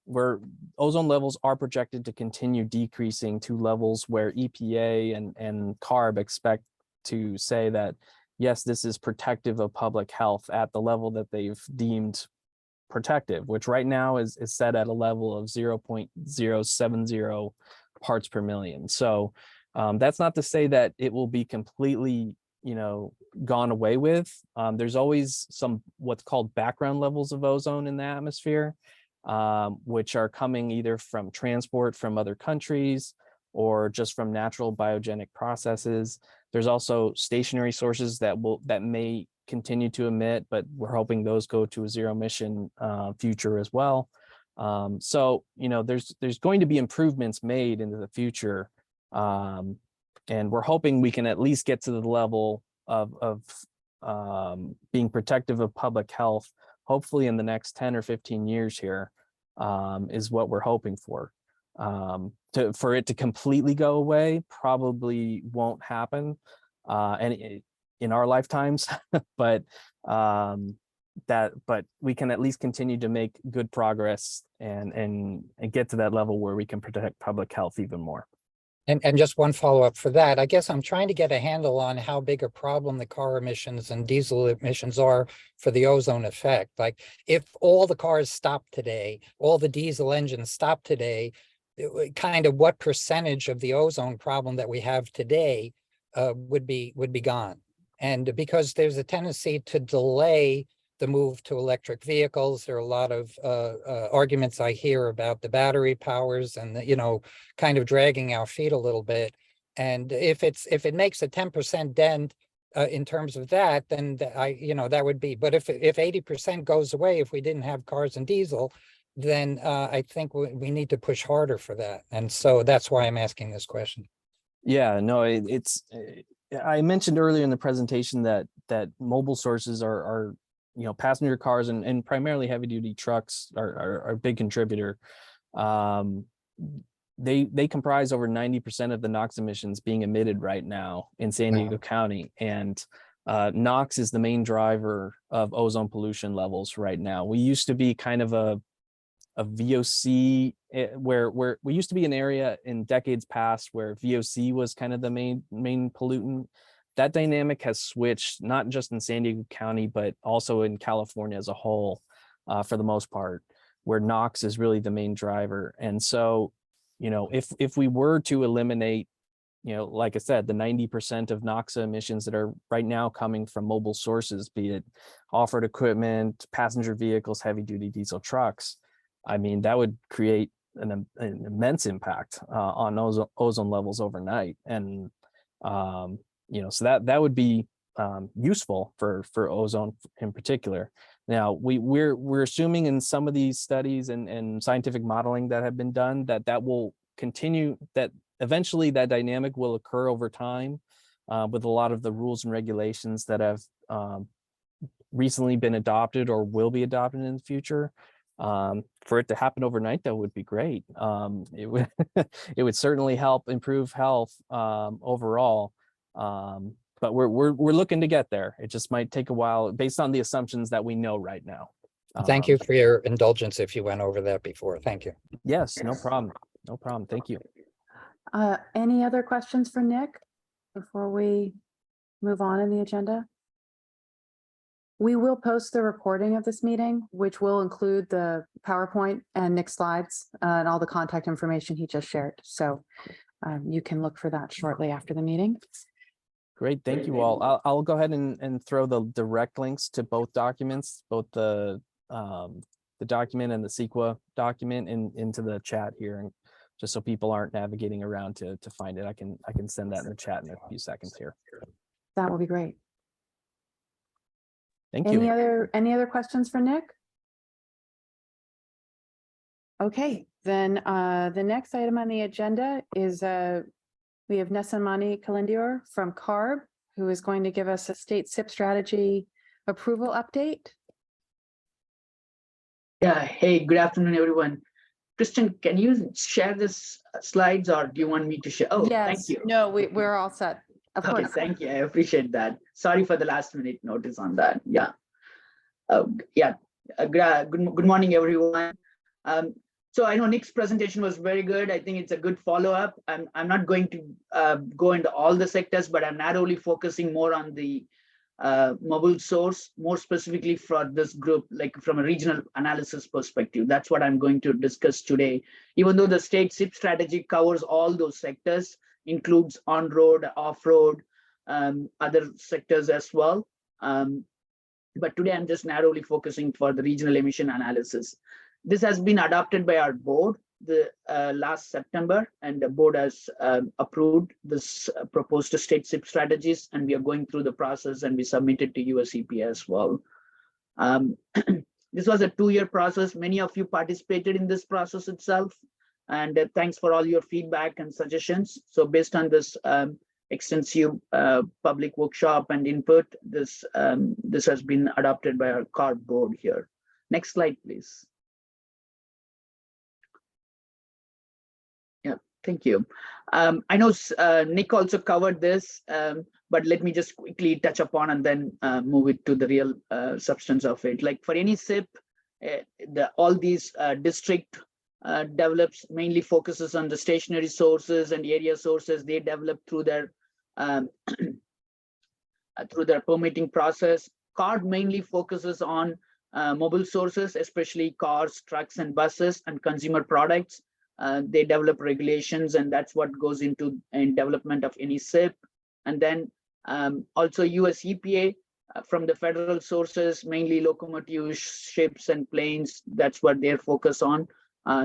where ozone levels are projected to continue decreasing to levels where EPA and CARB expect to say that, yes, this is protective of public health at the level that they've deemed protective, which right now is set at a level of 0.070 parts per million. So that's not to say that it will be completely, gone away with. There's always some what's called background levels of ozone in the atmosphere, which are coming either from transport from other countries or just from natural biogenic processes. There's also stationary sources that may continue to emit, but we're hoping those go to a zero emission future as well. So, there's going to be improvements made into the future. And we're hoping we can at least get to the level of being protective of public health, hopefully in the next 10 or 15 years here, is what we're hoping for. For it to completely go away probably won't happen in our lifetimes, but we can at least continue to make good progress and get to that level where we can protect public health even more. And just one follow-up for that, I guess I'm trying to get a handle on how big a problem the car emissions and diesel emissions are for the ozone effect. Like, if all the cars stop today, all the diesel engines stop today, kind of what percentage of the ozone problem that we have today would be gone? And because there's a tendency to delay the move to electric vehicles, there are a lot of arguments I hear about the battery powers and kind of dragging our feet a little bit. And if it makes a 10% dent in terms of that, then that would be. But if 80% goes away, if we didn't have cars and diesel, then I think we need to push harder for that. And so that's why I'm asking this question. Yeah, no, I mentioned earlier in the presentation that mobile sources are passenger cars and primarily heavy duty trucks are a big contributor. They comprise over 90% of the NOx emissions being emitted right now in San Diego County, and NOx is the main driver of ozone pollution levels right now. We used to be kind of a VOC where we used to be an area in decades past where VOC was kind of the main pollutant. That dynamic has switched, not just in San Diego County, but also in California as a whole, for the most part, where NOx is really the main driver. And so, if we were to eliminate, like I said, the 90% of NOx emissions that are right now coming from mobile sources, be it off-road equipment, passenger vehicles, heavy duty diesel trucks, I mean, that would create an immense impact on ozone levels overnight. And, so that would be useful for ozone in particular. Now, we're assuming in some of these studies and scientific modeling that have been done that will continue, that eventually that dynamic will occur over time with a lot of the rules and regulations that have recently been adopted or will be adopted in the future. For it to happen overnight, that would be great. It would it would certainly help improve health overall. But we're looking to get there. It just might take a while based on the assumptions that we know right now. Thank you for your indulgence if you went over that before. Thank you. Yes, no problem. No problem. Thank you. Any other questions for Nick before we move on in the agenda? We will post the recording of this meeting, which will include the PowerPoint and Nick's slides and all the contact information he just shared. So you can look for that shortly after the meeting. Great, thank you all. I'll go ahead and throw the direct links to both documents, both the document and the CEQA document into the chat here, and just so people aren't navigating around to find it. I can send that in the chat in a few seconds here. That will be great. Thank you. Any other questions for Nick? Okay, then the next item on the agenda is we have Nesamani Kalendior from CARB, who is going to give us a state SIP strategy approval update. Yeah, hey, good afternoon, everyone. Kristen, can you share this slides or do you want me to share? Oh, thank Yes, you. no, we're all set. Of Okay, course. thank you. I appreciate that. Sorry for the last minute notice on that. Yeah. Good morning, everyone. So I know Nick's presentation was very good. I think it's a good follow-up. I'm not going to go into all the sectors, but I'm narrowly focusing more on the mobile source, more specifically for this group, like from a regional analysis perspective. That's what I'm going to discuss today. Even though the state SIP strategy covers all those sectors, includes on-road, off-road, other sectors as well. But today I'm just narrowly focusing for the regional emission analysis. This has been adopted by our board last September, and the board has approved this proposed state SIP strategies, and we are going through the process and we submitted to US EPA as well. This was a 2-year process. Many of you participated in this process itself, and thanks for all your feedback and suggestions. So based on this extensive public workshop and input, this has been adopted by our CARB board here. Next slide, please. Yeah, thank you. I know Nick also covered this, but let me just quickly touch upon and then move it to the real substance of it. Like for any SIP, all these district develops mainly focuses on the stationary sources and area sources they develop through their permitting process. CARB mainly focuses on mobile sources, especially cars, trucks, and buses, and consumer products. They develop regulations, and that's what goes into in development of any SIP. And then also US EPA from the federal sources, mainly locomotives, ships, and planes. That's what they're focused on.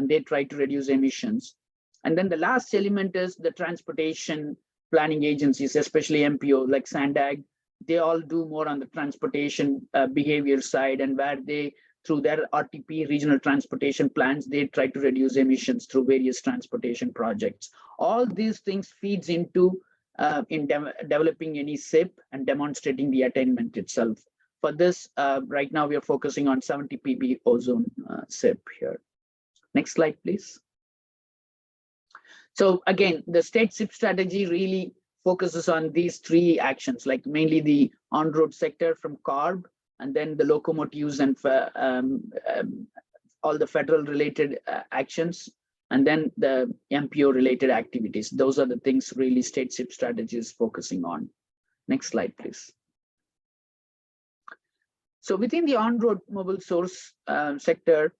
They try to reduce emissions. And then the last element is the transportation planning agencies, especially MPO like SANDAG. They all do more on the transportation behavior side, and where they, through their RTP, regional transportation plans, they try to reduce emissions through various transportation projects. All these things feeds into developing any SIP and demonstrating the attainment itself. For this, right now we are focusing on 70 pp ozone SIP here. Next slide, please. So again, the state SIP strategy really focuses on these 3 actions, like mainly the on-road sector from CARB, and then the locomotives and all the federal related actions, and then the MPO related activities. Those are the things really state SIP strategy is focusing on. Next slide, please. So within the on-road mobile source sector,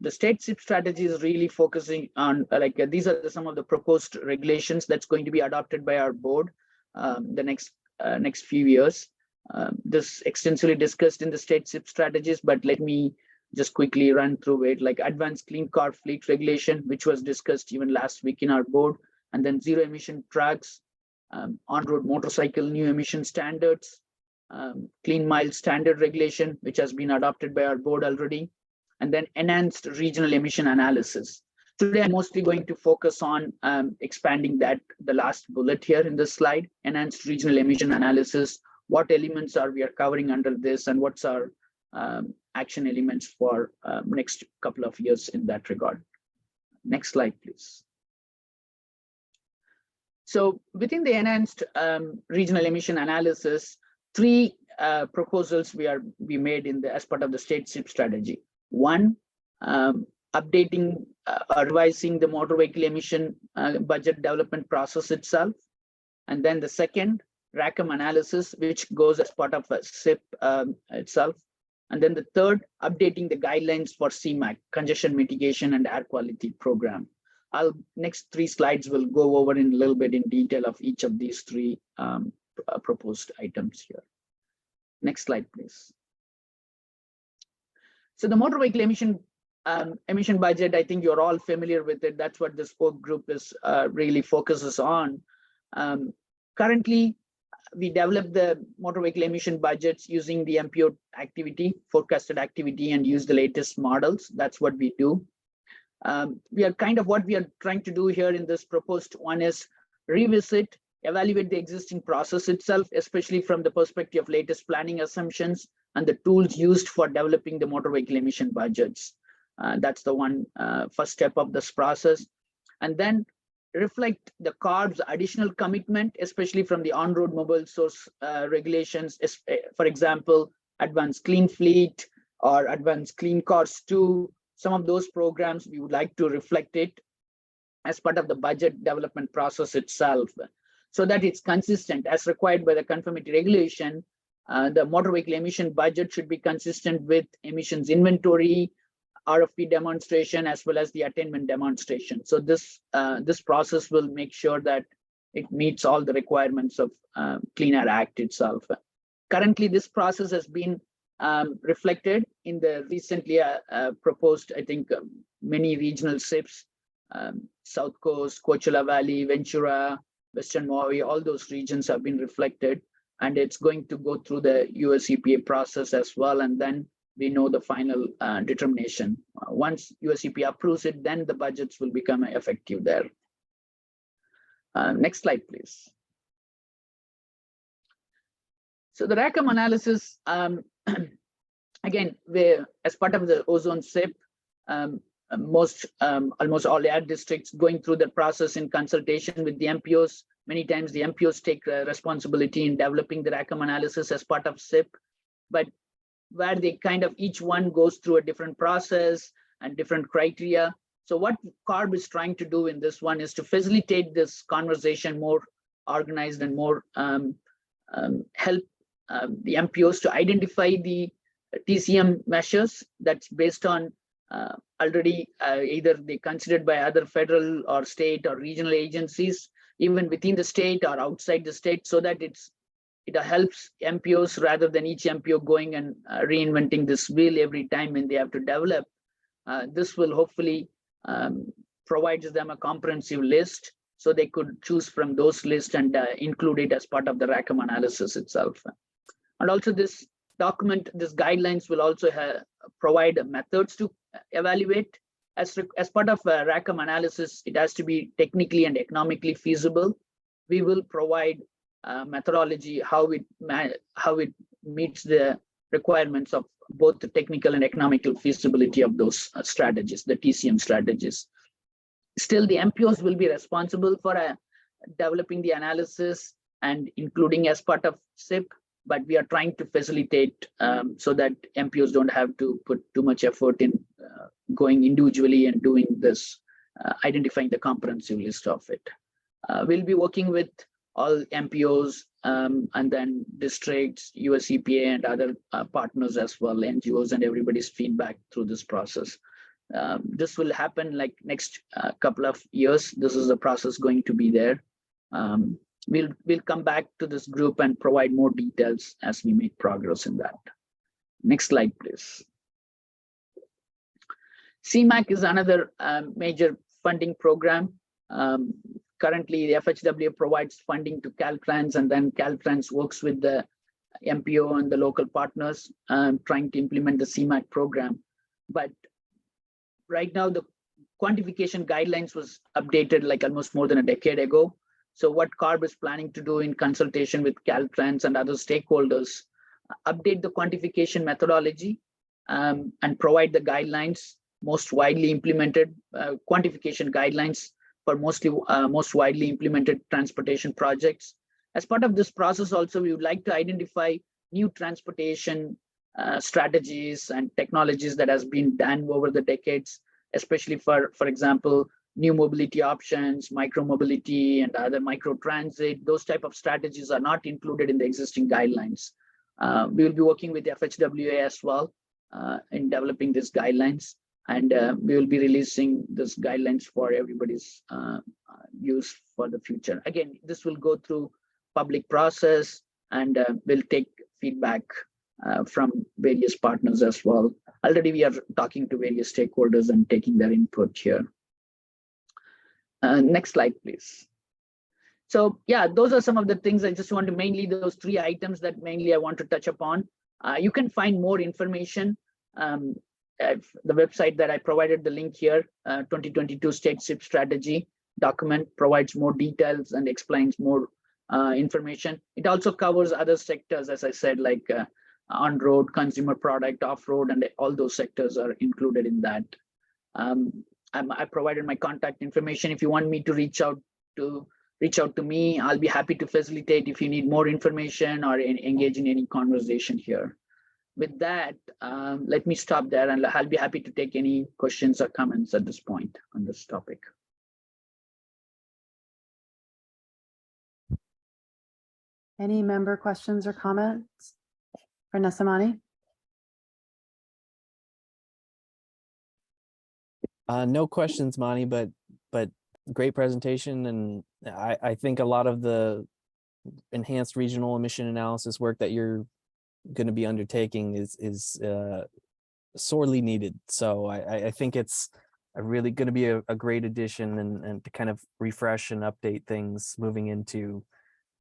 the state SIP strategy is really focusing on these are some of the proposed regulations that's going to be adopted by our board the next few years. This extensively discussed in the state SIP strategies, but let me just quickly run through it. Like advanced clean car fleet regulation, which was discussed even last week in our board, and then zero emission trucks, on-road motorcycle new emission standards, clean mile standard regulation, which has been adopted by our board already, and then enhanced regional emission analysis. Today, I'm mostly going to focus on expanding that, the last bullet here in this slide, enhanced regional emission analysis. What elements are we covering under this, and what's our action elements for next couple of years in that regard. Next slide, please. So within the enhanced regional emission analysis, 3 proposals we made as part of the state SIP strategy. One, updating or revising the motor vehicle emission budget development process itself. And then the second, RACM analysis, which goes as part of a SIP itself. And then the third, updating the guidelines for CMAQ, congestion mitigation and air quality program. Next 3 slides will go over in a little bit in detail of each of these 3 proposed items here. Next slide, please. So the motor vehicle emission budget, I think you're all familiar with it. That's what this work group is really focuses on. Currently, we develop the motor vehicle emission budgets using the MPO activity, forecasted activity, and use the latest models. That's what we do. We are kind of what we are trying to do here in this proposed one is revisit, evaluate the existing process itself, especially from the perspective of latest planning assumptions and the tools used for developing the motor vehicle emission budgets. That's the one first step of this process. And then reflect the CARB's additional commitment, especially from the on-road mobile source regulations, for example, Advanced Clean Fleet or Advanced Clean Cars 2. Some of those programs, we would like to reflect it as part of the budget development process itself, so that it's consistent as required by the conformity regulation. The motor vehicle emission budget should be consistent with emissions inventory, RFP demonstration, as well as the attainment demonstration. So this process will make sure that it meets all the requirements of Clean Air Act itself. Currently, this process has been reflected in the recently proposed, I think, many regional SIPs, South Coast, Coachella Valley, Ventura, Western Mojave, all those regions have been reflected, and it's going to go through the US EPA process as well, and then we know the final determination. Once US EPA approves it, then the budgets will become effective there. Next slide, please. So the RACM analysis, again, as part of the ozone SIP, almost all air districts going through the process in consultation with the MPOs. Many times the MPOs take responsibility in developing the RACM analysis as part of SIP, but where they kind of each one goes through a different process and different criteria. So what CARB is trying to do in this one is to facilitate this conversation more organized and more help the MPOs to identify the TCM measures that's based on already either they considered by other federal or state or regional agencies, even within the state or outside the state, so that it helps MPOs rather than each MPO going and reinventing this wheel every time when they have to develop. This will hopefully provide them a comprehensive list, so they could choose from those lists and include it as part of the RACM analysis itself. And also this document, this guidelines will also provide methods to evaluate. As part of RACM analysis, it has to be technically and economically feasible. We will provide methodology, how it meets the requirements of both the technical and economical feasibility of those strategies, the TCM strategies. Still, the MPOs will be responsible for developing the analysis and including as part of SIP, but we are trying to facilitate so that MPOs don't have to put too much effort in going individually and doing this, identifying the comprehensive list of it. We'll be working with all MPOs and then districts, US EPA and other partners as well, NGOs, and everybody's feedback through this process. This will happen like next couple of years. This is a process going to be there. We'll come back to this group and provide more details as we make progress in that. Next slide, please. CMAQ is another major funding program. Currently, the FHWA provides funding to Caltrans, and then Caltrans works with the MPO and the local partners trying to implement the CMAQ program. But right now, the quantification guidelines was updated like almost more than a decade ago. So what CARB is planning to do in consultation with Caltrans and other stakeholders, update the quantification methodology and provide the guidelines, most widely implemented quantification guidelines for most widely implemented transportation projects. As part of this process also, we would like to identify new transportation strategies and technologies that has been done over the decades, especially for example, new mobility options, micro mobility and other micro transit. Those type of strategies are not included in the existing guidelines. We will be working with the FHWA as well in developing these guidelines. And we will be releasing these guidelines for everybody's use for the future. Again, this will go through public process and we'll take feedback from various partners as well. Already we are talking to various stakeholders and taking their input here. Next slide, please. So yeah, those are some of the things I just want to mainly those 3 items that mainly I want to touch upon. You can find more information at the website that I provided the link here. 2022 State SIP Strategy document provides more details and explains more information. It also covers other sectors, as I said, like on-road, consumer product, off-road, and all those sectors are included in that. I provided my contact information. If you want me to reach out to me, I'll be happy to facilitate if you need more information or engage in any conversation here. With that, let me stop there, and I'll be happy to take any questions or comments at this point on this topic. Any member questions or comments for Nesamani? No questions, Monty, but great presentation. And I think a lot of the enhanced regional emission analysis work that you're going to be undertaking is sorely needed. So I think it's really going to be a great addition and to kind of refresh and update things moving into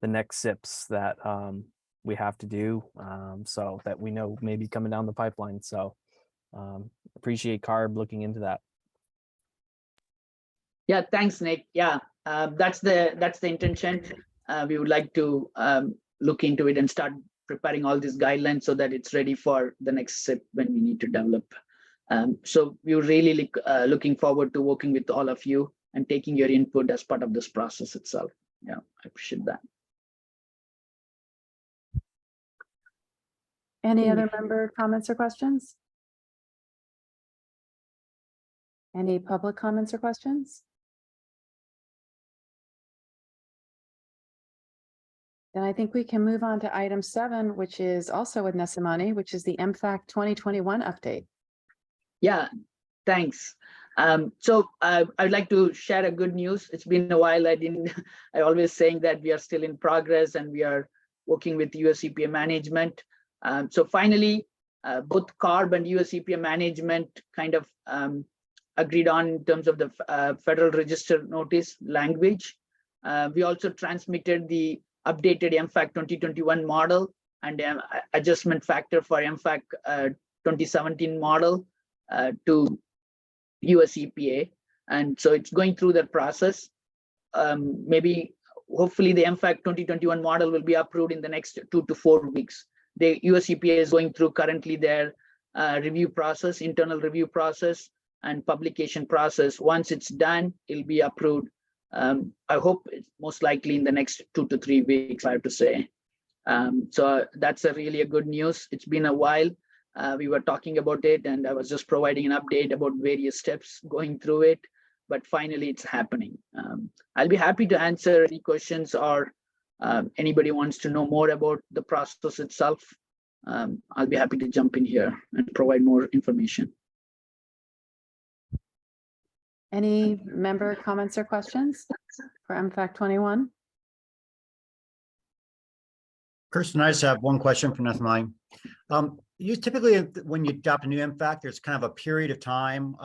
the next SIPs that we have to do, so that we know maybe coming down the pipeline. So appreciate CARB looking into that. Yeah, thanks, Nick. Yeah, that's the intention. We would like to look into it and start preparing all these guidelines so that it's ready for the next SIP when we need to develop. So we're really looking forward to working with all of you and taking your input as part of this process itself. Yeah, I appreciate that. Any other member comments or questions? Any public comments or questions? Then I think we can move on to item 7, which is also with Nesamani, which is the MFAC 2021 update. Yeah, thanks. So I'd like to share a good news. It's been a while. I always saying that we are still in progress and we are working with US EPA management. So finally, both CARB and US EPA management kind of agreed on in terms of the Federal Register notice language. We also transmitted the updated MFAC 2021 model and adjustment factor for MFAC 2017 model to US EPA. And so it's going through that process. Maybe hopefully the MFAC 2021 model will be approved in the next 2 to 4 weeks. The US EPA is going through currently their review process, internal review process and publication process. Once it's done, it'll be approved. I hope it's most likely in the next 2 to 3 weeks, I have to say. So that's a good news. It's been a while. We were talking about it and I was just providing an update about various steps going through it, but finally it's happening. I'll be happy to answer any questions or anybody wants to know more about the process itself. I'll be happy to jump in here and provide more information. Any member comments or questions for MFAC 21? Kirsten, I just have one question for Nesamani. You typically, when you adopt a new MFAC, there's kind of a period of time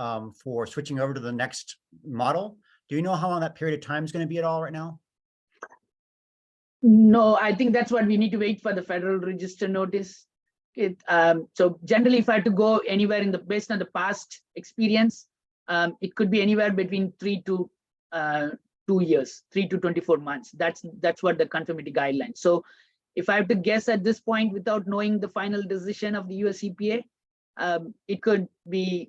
for switching over to the next model. Do you know how long that period of time is going to be at all right now? No, I think that's what we need to wait for the Federal Register notice. So generally, if I had to go anywhere based on the past experience, it could be anywhere between 3 to 2 years, 3 to 24 months. That's what the conformity guidelines. So if I have to guess at this point without knowing the final decision of the US EPA, it could be,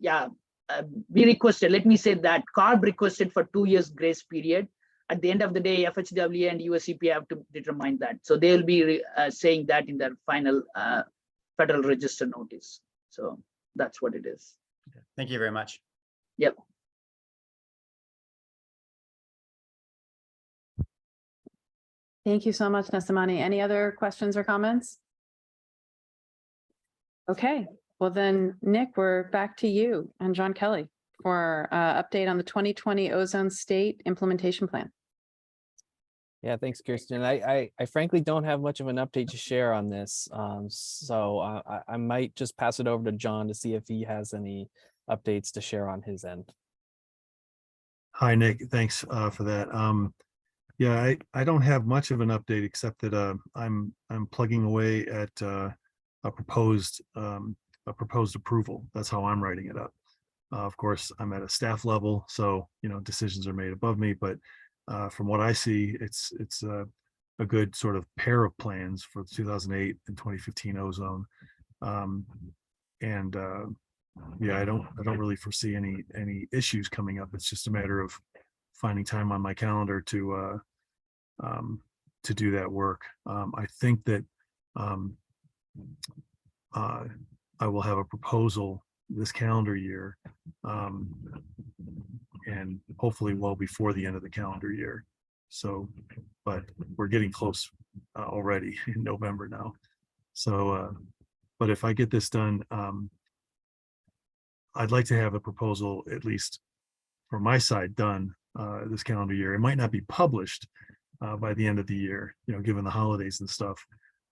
we requested, let me say that CARB requested for 2 years grace period. At the end of the day, FHWA and US EPA have to determine that. So they'll be saying that in their final Federal Register notice. So that's what it is. Okay. Thank you very much. Yep. Thank you so much, Nesamani. Any other questions or comments? Okay, well then, Nick, we're back to you and John Kelly for update on the 2020 Ozone State Implementation Plan. Yeah, thanks, Kirsten. I frankly don't have much of an update to share on this. So I might just pass it over to John to see if he has any updates to share on his end. Hi, Nick. Thanks for that. Yeah, I don't have much of an update except that I'm plugging away at a proposed approval. That's how I'm writing it up. Of course, I'm at a staff level, so decisions are made above me. But from what I see, it's a good sort of pair of plans for the 2008 and 2015 ozone. And yeah, I don't really foresee any issues coming up. It's just a matter of finding time on my calendar to do that work. I think that I will have a proposal this calendar year, and hopefully well before the end of the calendar year. So, but we're getting close already in November now. So, but if I get this done, I'd like to have a proposal, at least from my side, done this calendar year. It might not be published by the end of the year, given the holidays and stuff.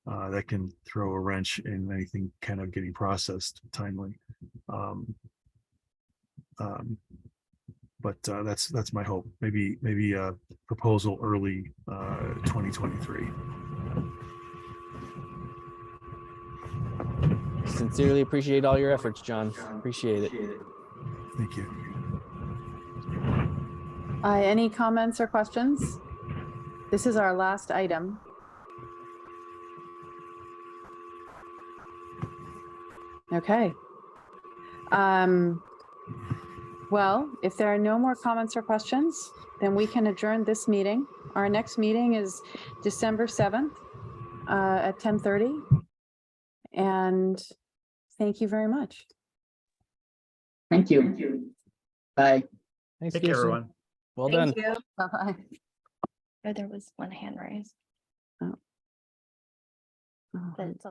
That can throw a wrench in anything kind of getting processed timely. But that's my hope. Maybe a proposal early 2023. Sincerely appreciate all your efforts, John. Appreciate it. Thank you. Any comments or questions? This is our last item. Okay. Well, if there are no more comments or questions, then we can adjourn this meeting. Our next meeting is December 7th at 10:30. And thank you very much. Thank you. Bye. Thanks, Take care, Kirsten. everyone. Well done. Thank you. Bye-bye. Or there was one hand raised. Oh. But it's